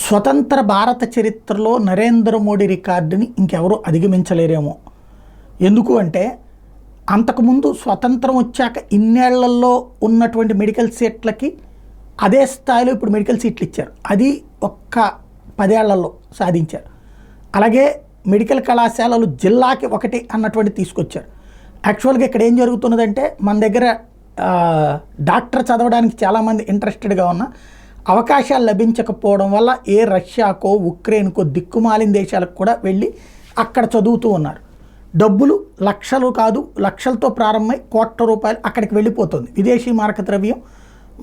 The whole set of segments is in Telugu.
స్వతంత్ర భారత చరిత్రలో నరేంద్ర మోడీ రికార్డుని ఇంకెవరూ అధిగమించలేరేమో. ఎందుకు అంటే అంతకుముందు స్వతంత్రం వచ్చాక ఇన్నేళ్లలో ఉన్నటువంటి మెడికల్ సీట్లకి అదే స్థాయిలో ఇప్పుడు మెడికల్ సీట్లు ఇచ్చారు. అది ఒక్క 10 ఏళ్లలో సాధించారు. అలాగే మెడికల్ కళాశాలలు జిల్లాకి ఒకటి అన్నటువంటి తీసుకొచ్చారు. యాక్చువల్గా ఇక్కడ ఏం జరుగుతున్నదంటే మన దగ్గర డాక్టర్ చదవడానికి చాలామంది ఇంట్రెస్టెడ్గా ఉన్న అవకాశాలు లభించకపోవడం వల్ల ఏ రష్యాకో ఉక్రెయిన్కో దిక్కుమాలిన దేశాలకు కూడా వెళ్ళి అక్కడ చదువుతూ ఉన్నారు. డబ్బులు లక్షలు కాదు లక్షలతో ప్రారంభమై కోట్ల రూపాయలు అక్కడికి వెళ్ళిపోతుంది. విదేశీ మారక ద్రవ్యం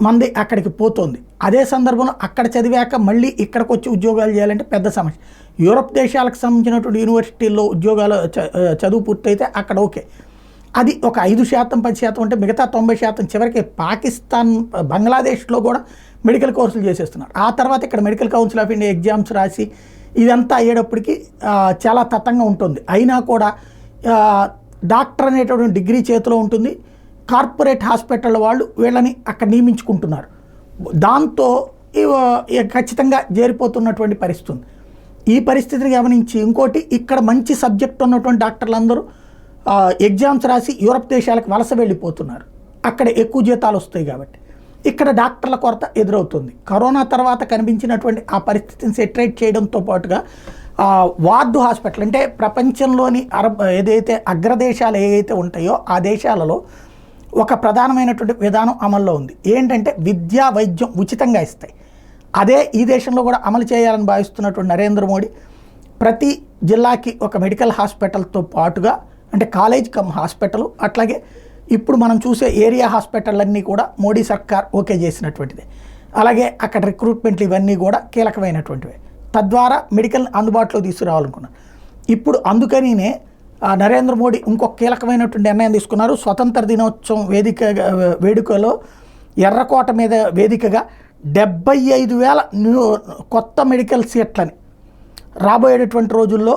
మంది అక్కడికి పోతుంది. అదే సందర్భంలో అక్కడ చదివాక మళ్ళీ ఇక్కడికి వచ్చి ఉద్యోగాలు చేయాలంటే పెద్ద సమస్య. యూరప్ దేశాలకు సంబంధించినటువంటి యూనివర్సిటీల్లో ఉద్యోగాలు చదువు పూర్తయితే అక్కడ ఓకే, అది ఒక 5% 10% అంటే మిగతా 90% చివరికి పాకిస్తాన్ బంగ్లాదేశ్లో కూడా మెడికల్ కోర్సులు చేసేస్తున్నారు. ఆ తర్వాత ఇక్కడ medical council of India exams రాసి ఇదంతా అయ్యేటప్పటికి చాలా తతంగా ఉంటుంది. అయినా కూడా డాక్టర్ అనేటటువంటి డిగ్రీ చేతిలో ఉంటుంది. కార్పొరేట్ హాస్పిటల్ వాళ్ళు వీళ్ళని అక్కడ నియమించుకుంటున్నారు. దాంతో ఖచ్చితంగా చేరిపోతున్నటువంటి పరిస్థితి ఉంది. ఈ పరిస్థితిని గమనించి ఇంకోటి ఇక్కడ మంచి సబ్జెక్ట్ ఉన్నటువంటి డాక్టర్లందరూ ఎగ్జామ్స్ రాసి యూరప్ దేశాలకు వలస వెళ్ళిపోతున్నారు. అక్కడ ఎక్కువ జీతాలు వస్తాయి కాబట్టి ఇక్కడ డాక్టర్ల కొరత ఎదురవుతుంది. కరోనా తర్వాత కనిపించినటువంటి ఆ పరిస్థితిని సెటరేట్ చేయడంతో పాటుగా వార్డు హాస్పిటల్ అంటే ప్రపంచంలోని ఏదైతే అగ్రదేశాలు ఏవైతే ఉంటాయో ఆ దేశాలలో ఒక ప్రధానమైనటువంటి విధానం అమల్లో ఉంది. ఏంటంటే విద్యా వైద్యం ఉచితంగా ఇస్తాయి. అదే ఈ దేశంలో కూడా అమలు చేయాలని భావిస్తున్నటువంటి నరేంద్ర మోడీ ప్రతి జిల్లాకి ఒక మెడికల్ హాస్పిటల్తో పాటుగా అంటే కాలేజ్ కమ్ హాస్పిటల్, అట్లాగే ఇప్పుడు మనం చూసే ఏరియా హాస్పిటల్లన్నీ కూడా మోడీ సర్కార్ ఓకే చేసినటువంటిదే. అలాగే అక్కడ రిక్రూట్మెంట్లు ఇవన్నీ కూడా కీలకమైనటువంటివే. తద్వారా మెడికల్ అందుబాటులో తీసుకురావాలనుకున్నారు. ఇప్పుడు అందుకనినే నరేంద్ర మోడీ ఇంకొక కీలకమైనటువంటి నిర్ణయం తీసుకున్నారు. స్వతంత్ర దినోత్సవం వేడుకలో ఎర్రకోట మీద వేదికగా 75,000 కొత్త మెడికల్ సీట్లని రాబోయేటటువంటి రోజుల్లో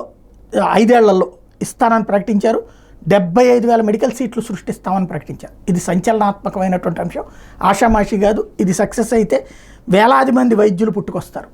5 ఏళ్లలో ఇస్తానని ప్రకటించారు. 75,000 మెడికల్ సీట్లు సృష్టిస్తామని ప్రకటించారు. ఇది సంచలనాత్మకమైనటువంటి అంశం, ఆషామాషి కాదు. ఇది సక్సెస్ అయితే వేలాది మంది వైద్యులు పుట్టుకొస్తారు.